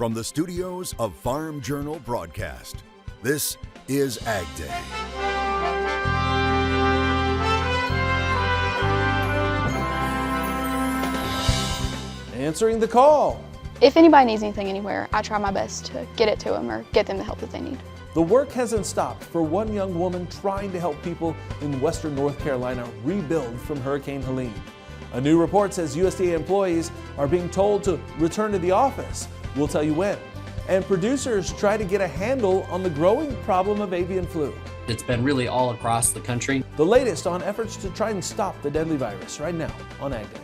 From the studios of Farm Journal Broadcast, this is AgDay. Answering the call. If anybody needs anything anywhere, I try my best to get it to them or get them the help that they need. The work hasn't stopped for one young woman trying to help people in western North Carolina rebuild from Hurricane Helene. A new report says USDA employees are being told to return to the office. We'll tell you when. And producers try to get a handle on the growing problem of avian flu. It's been really all across the country. The latest on efforts to try and stop the deadly virus right now on AgDay.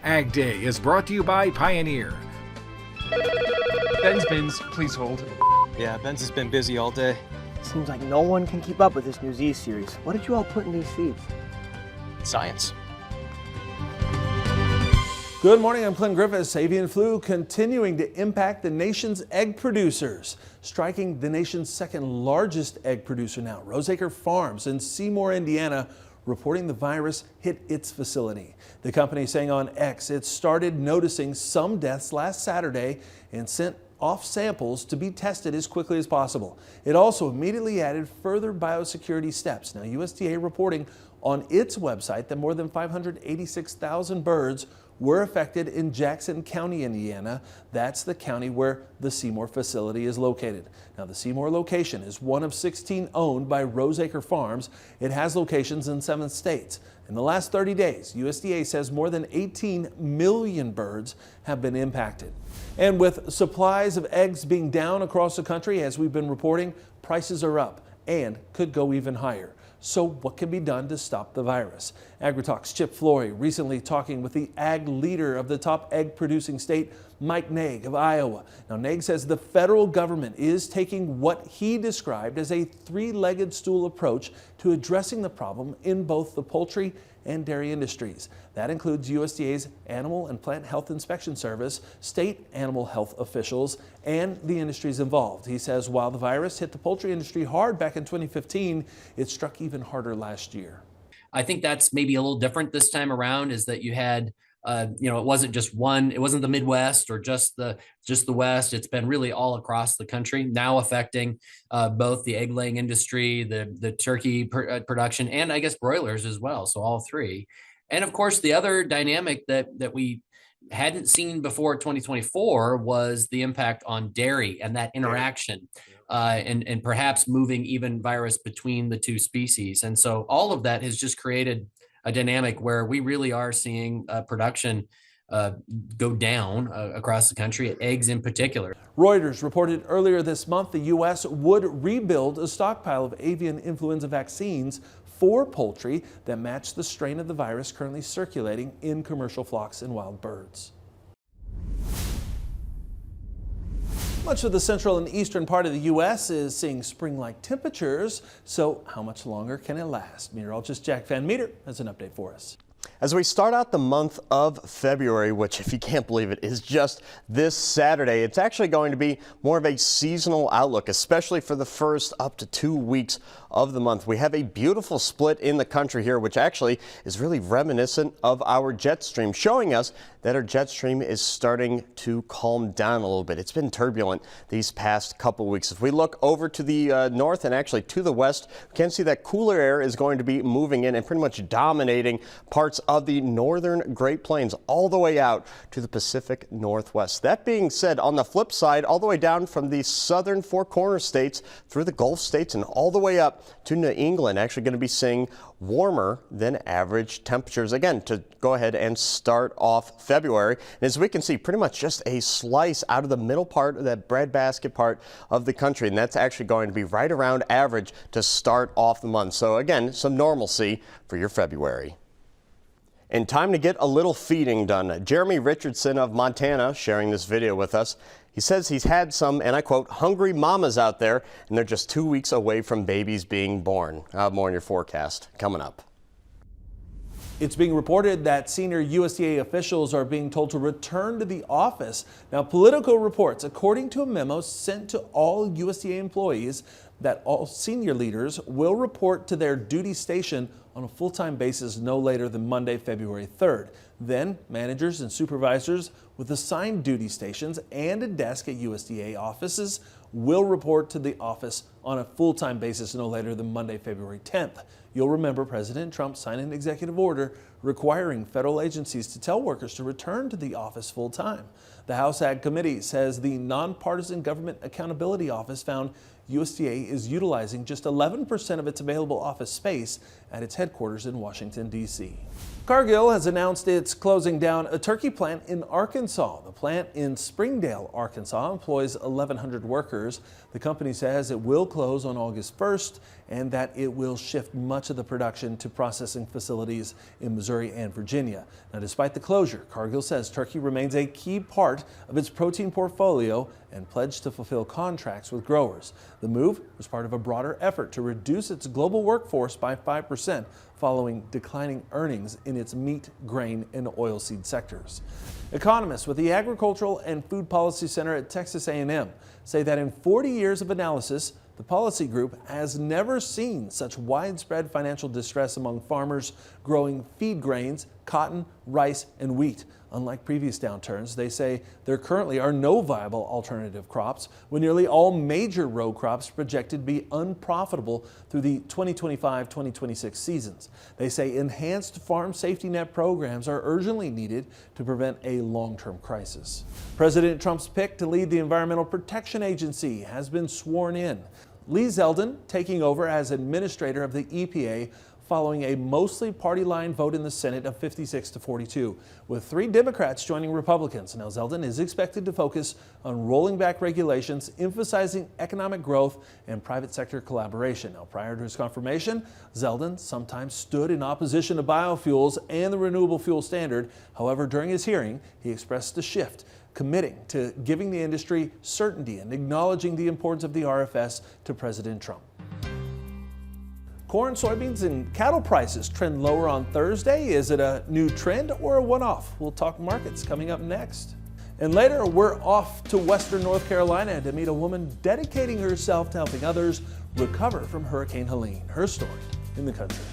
AgDay is brought to you by Pioneer. Ben's bins, please hold. Yeah, Ben's has been busy all day. Seems like no one can keep up with this new Z series. What did you all put in these feeds? Science. Good morning, I'm Clint Griffiths. Avian flu continuing to impact the nation's egg producers, striking the nation's second largest egg producer now. Roseacre Farms in Seymour, Indiana, reporting the virus hit its facility. The company saying on X it started noticing some deaths last Saturday and sent off samples to be tested as quickly as possible. It also immediately added further biosecurity steps. Now, USDA reporting on its website that more than 586,000 birds were affected in Jackson County, Indiana. That's the county where the Seymour facility is located. Now, the Seymour location is one of 16 owned by Roseacre Farms. It has locations in 7 states. In the last 30 days, USDA says more than 18 million birds have been impacted. And with supplies of eggs being down across the country, as we've been reporting, prices are up and could go even higher. So what can be done to stop the virus? AgriTalk's Chip Flory recently talking with the ag leader of the top egg producing state, Mike Naig of Iowa. Now, Naig says the federal government is taking what he described as a three-legged stool approach to addressing the problem in both the poultry and dairy industries. That includes USDA's Animal and Plant Health Inspection Service, state animal health officials, and the industries involved. He says while the virus hit the poultry industry hard back in 2015, it struck even harder last year. I think that's maybe a little different this time around, is that you had it wasn't just one, it wasn't the Midwest or just the West. It's been really all across the country, now affecting both the egg laying industry, the turkey production, and I guess broilers as well. So all three. And of course, the other dynamic that we hadn't seen before 2024 was the impact on dairy and that interaction and perhaps moving even virus between the two species. And so all of that has just created a dynamic where we really are seeing production go down across the country, eggs in particular. Reuters reported earlier this month the U.S. would rebuild a stockpile of avian influenza vaccines for poultry that match the strain of the virus currently circulating in commercial flocks and wild birds. Much of the central and eastern part of the U.S. is seeing spring-like temperatures, so how much longer can it last? Meteorologist Jack Van Meter has an update for us. As we start out the month of February, which, if you can't believe it, is just this Saturday, it's actually going to be more of a seasonal outlook, especially for the first up to 2 weeks of the month. We have a beautiful split in the country here, which actually is really reminiscent of our jet stream, showing us that our jet stream is starting to calm down a little bit. It's been turbulent these past couple weeks. If we look over to the north and actually to the west, we can see that cooler air is going to be moving in and pretty much dominating parts of the northern Great Plains all the way out to the Pacific Northwest. That being said, on the flip side, all the way down from the southern Four Corners states through the Gulf states and all the way up to New England, actually going to be seeing warmer than average temperatures again to go ahead and start off February. And as we can see, pretty much just a slice out of the middle part of that breadbasket part of the country, and that's actually going to be right around average to start off the month. So again, some normalcy for your February. And time to get a little feeding done. Jeremy Richardson of Montana sharing this video with us. He says he's had some, and I quote, hungry mamas out there, and they're just 2 weeks away from babies being born. I'll have more in your forecast coming up. It's being reported that senior USDA officials are being told to return to the office. Now, Politico reports, according to a memo sent to all USDA employees, that all senior leaders will report to their duty station on on a full-time basis no later than Monday, February 3rd. Then, managers and supervisors with assigned duty stations and a desk at USDA offices will report to the office on a full-time basis no later than Monday, February 10th. You'll remember President Trump signed an executive order requiring federal agencies to tell workers to return to the office full-time. The House Ag Committee says the Nonpartisan Government Accountability Office found USDA is utilizing just 11% of its available office space at its headquarters in Washington, D.C. Cargill has announced it's closing down a turkey plant in Arkansas. The plant in Springdale, Arkansas employs 1,100 workers. The company says it will close on August 1st and that it will shift much of the production to processing facilities in Missouri and Virginia. Now, despite the closure, Cargill says turkey remains a key part of its protein portfolio and pledged to fulfill contracts with growers. The move was part of a broader effort to reduce its global workforce by 5% following declining earnings in its meat, grain, and oilseed sectors. Economists with the Agricultural and Food Policy Center at Texas A&M say that in 40 years of analysis, the policy group has never seen such widespread financial distress among farmers growing feed grains, cotton, rice, and wheat. Unlike previous downturns, they say there currently are no viable alternative crops, with nearly all major row crops projected to be unprofitable through the 2025-2026 seasons. They say enhanced farm safety net programs are urgently needed to prevent a long-term crisis. President Trump's pick to lead the Environmental Protection Agency has been sworn in. Lee Zeldin taking over as administrator of the EPA following a mostly party-line vote in the Senate of 56-42, with 3 Democrats joining Republicans. Now, Zeldin is expected to focus on rolling back regulations, emphasizing economic growth and private sector collaboration. Now, prior to his confirmation, Zeldin sometimes stood in opposition to biofuels and the renewable fuel standard. However, during his hearing, he expressed a shift, committing to giving the industry certainty and acknowledging the importance of the RFS to President Trump. Corn, soybeans, and cattle prices trend lower on Thursday. Is it a new trend or a one-off? We'll talk markets coming up next. And later, we're off to Western North Carolina to meet a woman dedicating herself to helping others recover from Hurricane Helene. Her story in the country.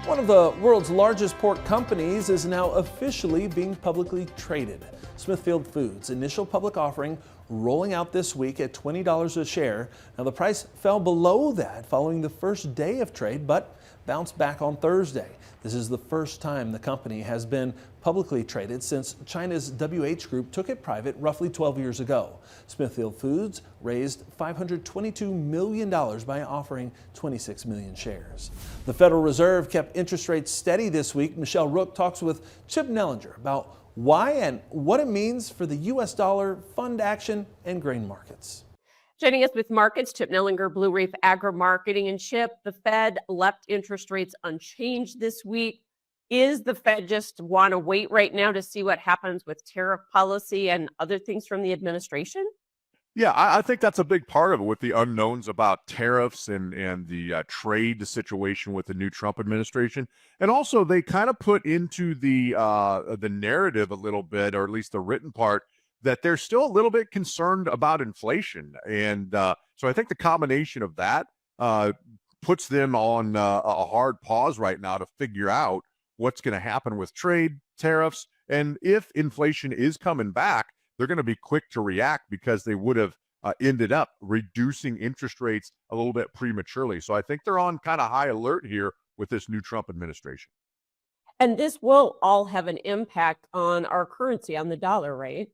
One of the world's largest pork companies is now officially being publicly traded. Smithfield Foods' initial public offering rolling out this week at $20 a share. Now, the price fell below that following the first day of trade, but bounced back on Thursday. This is the first time the company has been publicly traded since China's WH Group took it private roughly 12 years ago. Smithfield Foods raised $522 million by offering 26 million shares. The Federal Reserve kept interest rates steady this week. Michelle Rook talks with Chip Nellinger about why and what it means for the U.S. dollar, fund action, and grain markets. Joining us with markets, Chip Nellinger, Blue Reef Agri Marketing. And Chip, the Fed left interest rates unchanged this week. Is the Fed just want to wait right now to see what happens with tariff policy and other things from the administration? Yeah, I think that's a big part of it, with the unknowns about tariffs and the trade situation with the new Trump administration. And also, they kind of put into the narrative a little bit, or at least the written part, that they're still a little bit concerned about inflation. And so I think the combination of that puts them on a hard pause right now to figure out what's going to happen with trade, tariffs, and if inflation is coming back, they're going to be quick to react because they would have ended up reducing interest rates a little bit prematurely. So I think they're on kind of high alert here with this new Trump administration. And this will all have an impact on our currency, on the dollar, right?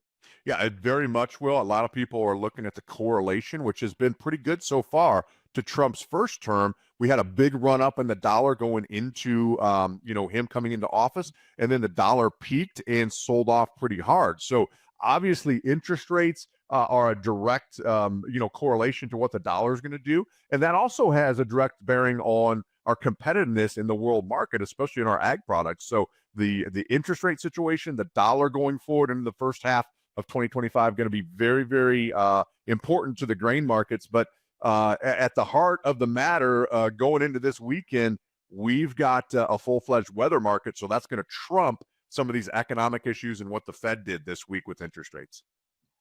Yeah, it very much will. A lot of people are looking at the correlation, which has been pretty good so far to Trump's first term. We had a big run up in the dollar going into, him coming into office, and then the dollar peaked and sold off pretty hard. So obviously, interest rates are a direct, correlation to what the dollar is going to do. And that also has a direct bearing on our competitiveness in the world market, especially in our ag products. So the interest rate situation, the dollar going forward into the first half of 2025, going to be very, very important to the grain markets. But at the heart of the matter, going into this weekend, we've got a full-fledged weather market. So that's going to trump some of these economic issues and what the Fed did this week with interest rates.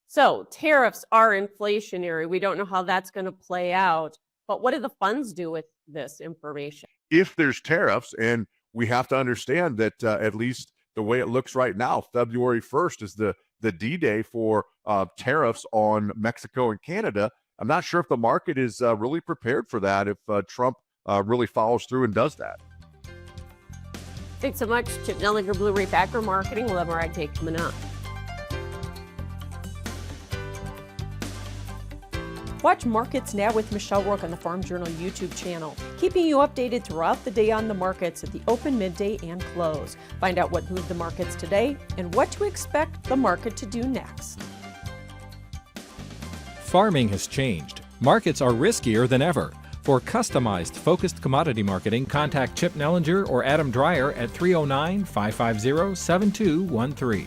So tariffs are inflationary. We don't know how that's going to play out. But what do the funds do with this information? If there's tariffs, and we have to understand that at least the way it looks right now, February 1st is the D-Day for tariffs on Mexico and Canada. I'm not sure if the market is really prepared for that if Trump really follows through and does that. Thanks so much, Chip Nellinger, Blue Reef Agri Marketing. We'll have more AgDay coming up. Watch Markets Now with Michelle Rourke on the Farm Journal YouTube channel, keeping you updated throughout the day on the markets at the open, midday, and close. Find out what moved the markets today and what to expect the market to do next. Farming has changed. Markets are riskier than ever. For customized, focused commodity marketing, contact Chip Nellinger or Adam Dreyer at 309-550-7213.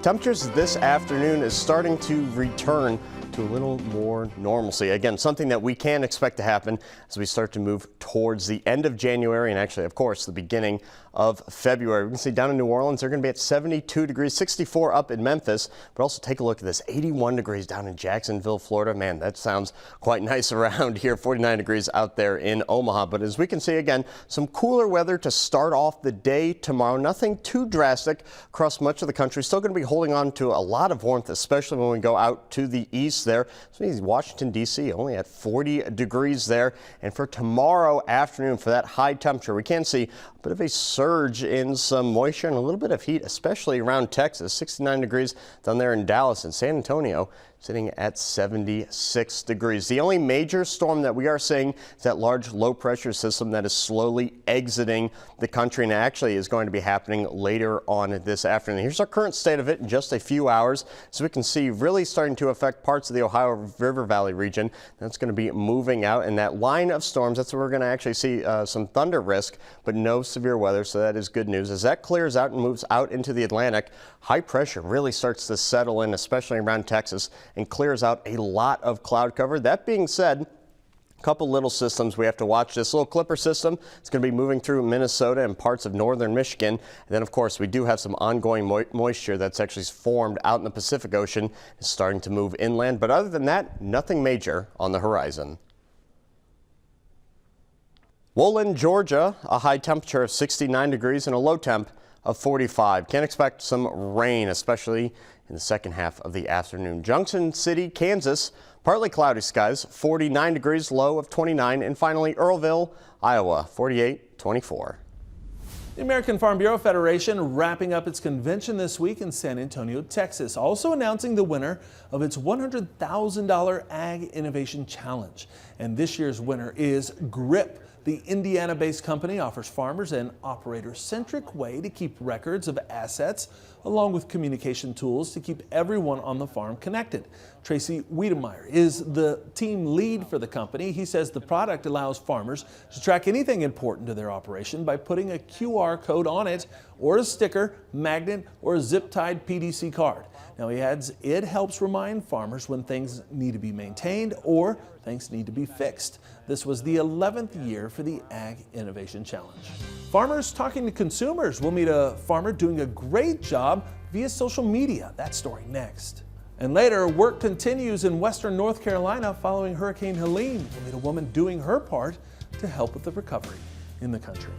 Temperatures this afternoon is starting to return to a little more normalcy. Again, something that we can expect to happen as we start to move towards the end of January and actually, of course, the beginning of February. We can see down in New Orleans, they're going to be at 72 degrees, 64 up in Memphis, but also take a look at this 81 degrees down in Jacksonville, Florida. Man, that sounds quite nice around here. 49 degrees out there in Omaha. But as we can see again, some cooler weather to start off the day tomorrow. Nothing too drastic across much of the country. Still going to be holding on to a lot of warmth, especially when we go out to the east there. So Washington, D.C. only at 40 degrees there. And for tomorrow afternoon, for that high temperature, we can see a bit of a surge in some moisture and a little bit of heat, especially around Texas. 69 degrees down there in Dallas and San Antonio, sitting at 76 degrees. The only major storm that we are seeing is that large low pressure system that is slowly exiting the country and actually is going to be happening later on this afternoon. Here's our current state of it in just a few hours. So we can see really starting to affect parts of the Ohio River Valley region. That's going to be moving out, and that line of storms, that's where we're going to actually see some thunder risk, but no severe weather. So that is good news. As that clears out and moves out into the Atlantic, high pressure really starts to settle in, especially around Texas, and clears out a lot of cloud cover. That being said, a couple little systems we have to watch. This little clipper system, it's going to be moving through Minnesota and parts of northern Michigan. And then, of course, we do have some ongoing moisture that's actually formed out in the Pacific Ocean. It's starting to move inland. But other than that, nothing major on the horizon. Woolin, Georgia, a high temperature of 69 degrees and a low temp of 45. Can expect some rain, especially in the second half of the afternoon. Junction City, Kansas, partly cloudy skies, 49 degrees, low of 29. And finally, Earlville, Iowa, 48-24. The American Farm Bureau Federation wrapping up its convention this week in San Antonio, Texas, also announcing the winner of its $100,000 Ag Innovation Challenge. And this year's winner is GRIP. The Indiana-based company offers farmers an operator-centric way to keep records of assets, along with communication tools to keep everyone on the farm connected. Tracy Wiedemeyer is the team lead for the company. He says the product allows farmers to track anything important to their operation by putting a QR code on it, or a sticker, magnet, or a zip-tied PDC card. Now, he adds it helps remind farmers when things need to be maintained or things need to be fixed. This was the 11th year for the Ag Innovation Challenge. Farmers talking to consumers. We'll meet a farmer doing a great job via social media. That story next. And later, work continues in western North Carolina following Hurricane Helene. We'll meet a woman doing her part to help with the recovery in the country.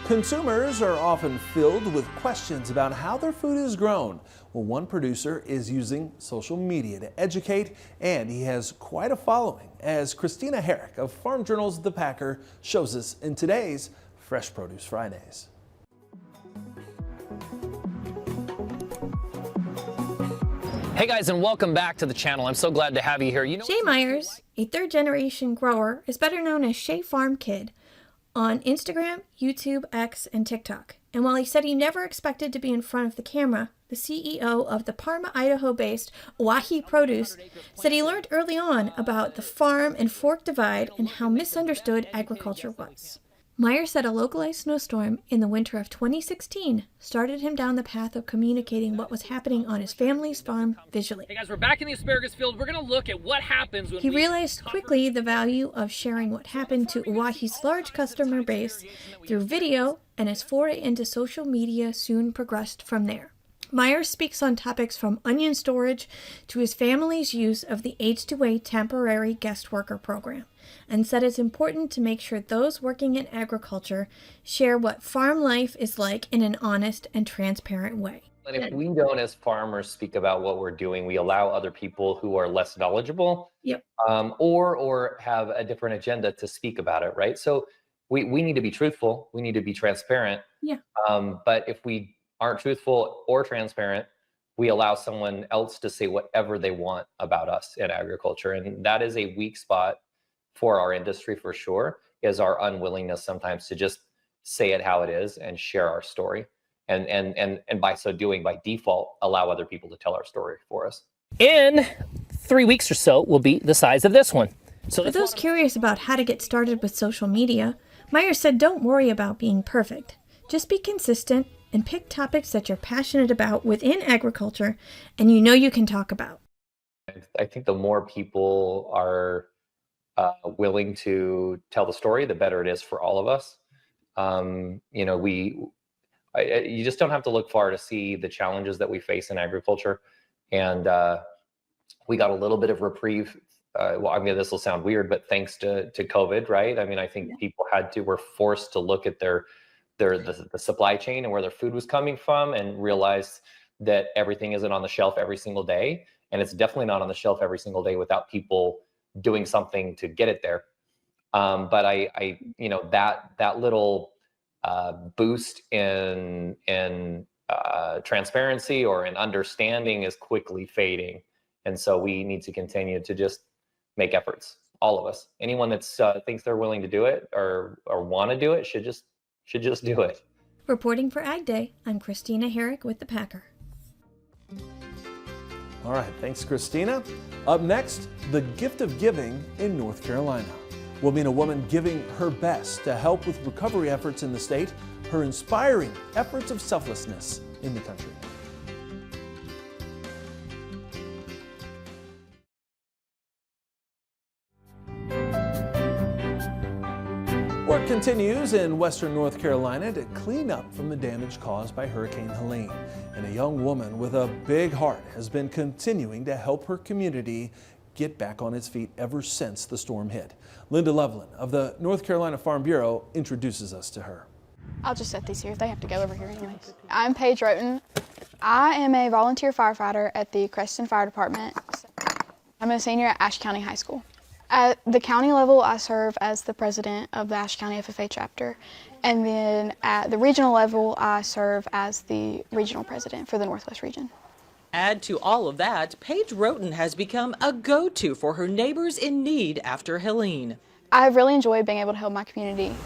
Consumers are often filled with questions about how their food is grown. Well, one producer is using social media to educate, and he has quite a following, as Christina Herrick of Farm Journal's The Packer shows us in today's Fresh Produce Fridays. Hey guys, and welcome back to the channel. I'm so glad to have you here. Shay Myers, a third-generation grower, is better known as Shay Farm Kid on Instagram, YouTube, X, and TikTok. And while he said he never expected to be in front of the camera, the CEO of the Parma, Idaho-based Oahe Produce said he learned early on about the farm and fork divide and how misunderstood agriculture was. Meyer said a localized snowstorm in the winter of 2016 started him down the path of communicating what was happening on his family's farm visually. Hey guys, we're back in the asparagus field. We're going to look at what happens when He realized quickly the value of sharing what happened to Oahu's large customer base through video, and his foray into social media soon progressed from there. Meyer speaks on topics from onion storage to his family's use of the AgDay temporary guest worker program, and said it's important to make sure those working in agriculture share what farm life is like in an honest and transparent way. And if we don't, as farmers, speak about what we're doing, we allow other people who are less knowledgeable or have a different agenda to speak about it, right? So we need to be truthful. We need to be transparent. But if we aren't truthful or transparent, we allow someone else to say whatever they want about us in agriculture. And that is a weak spot for our industry for sure, is our unwillingness sometimes to just say it how it is and share our story. And by so doing, by default, allow other people to tell our story for us. In 3 weeks or so will be the size of this one. So for those curious about how to get started with social media, Meyer said don't worry about being perfect. Just be consistent and pick topics that you're passionate about within agriculture and you know you can talk about. I think the more people are willing to tell the story, the better it is for all of us. You just don't have to look far to see the challenges that we face in agriculture. And we got a little bit of reprieve. This will sound weird, but thanks to COVID, right? I mean, I think people were forced to look at the supply chain and where their food was coming from and realize that everything isn't on the shelf every single day. And it's definitely not on the shelf every single day without people doing something to get it there. But that little boost in transparency or in understanding is quickly fading. And so we need to continue to just make efforts, all of us. Anyone that thinks they're willing to do it or want to do it should just do it. Reporting for AgDay, I'm Christina Herrick with The Packer. All right, thanks, Christina. Up next, the gift of giving in North Carolina. We'll meet a woman giving her best to help with recovery efforts in the state, her inspiring efforts of selflessness in the country. Work continues in western North Carolina to clean up from the damage caused by Hurricane Helene. And a young woman with a big heart has been continuing to help her community get back on its feet ever since the storm hit. Linda Loveland of the North Carolina Farm Bureau introduces us to her. I'll just set these here. They have to go over here anyways. I'm Paige Roten. I am a volunteer firefighter at the Creston Fire Department. I'm a senior at Ashe County High School. At the county level, I serve as the president of the Ashe County FFA chapter. And then at the regional level, I serve as the regional president for the Northwest region. Add to all of that, Paige Roten has become a go-to for her neighbors in need after Helene. I've really enjoyed being able to help my community.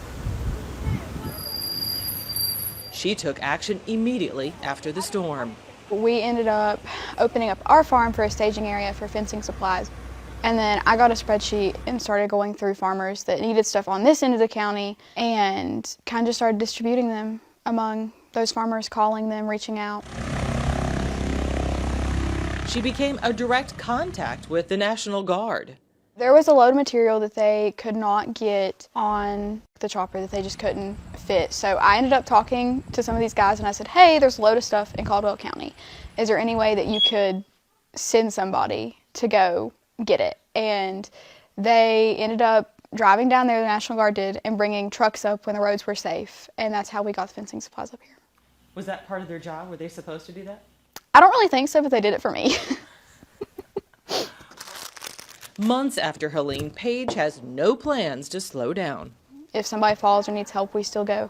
She took action immediately after the storm. We ended up opening up our farm for a staging area for fencing supplies. And then I got a spreadsheet and started going through farmers that needed stuff on this end of the county and kind of just started distributing them among those farmers, calling them, reaching out. She became a direct contact with the National Guard. There was a load of material that they could not get on the chopper that they just couldn't fit. So I ended up talking to some of these guys and I said, hey, there's a load of stuff in Caldwell County. Is there any way that you could send somebody to go get it? And they ended up driving down there, the National Guard did, and bringing trucks up when the roads were safe. And that's how we got the fencing supplies up here. Was that part of their job? Were they supposed to do that? I don't really think so, but they did it for me. Months after Helene, Paige has no plans to slow down. If somebody falls or needs help, we still go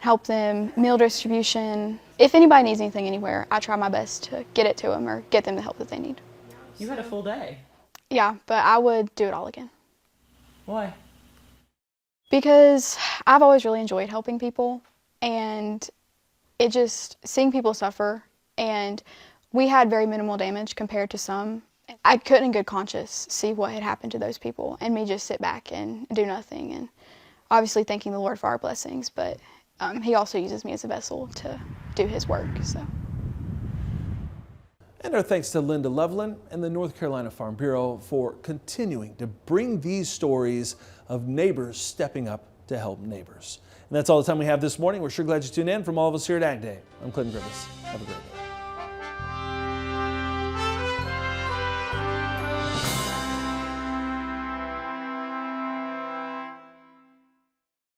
help them, meal distribution. If anybody needs anything anywhere, I try my best to get it to them or get them the help that they need. You had a full day. Yeah, but I would do it all again. Why? Because I've always really enjoyed helping people, and it just, seeing people suffer, and we had very minimal damage compared to some. I couldn't in good conscience see what had happened to those people and me just sit back and do nothing. And obviously thanking the Lord for our blessings, but he also uses me as a vessel to do his work. So. And our thanks to Linda Loveland and the North Carolina Farm Bureau for continuing to bring these stories of neighbors stepping up to help neighbors. And that's all the time we have this morning. We're sure glad you tuned in. From all of us here at AgDay, I'm Clinton Griffiths. Have a great day.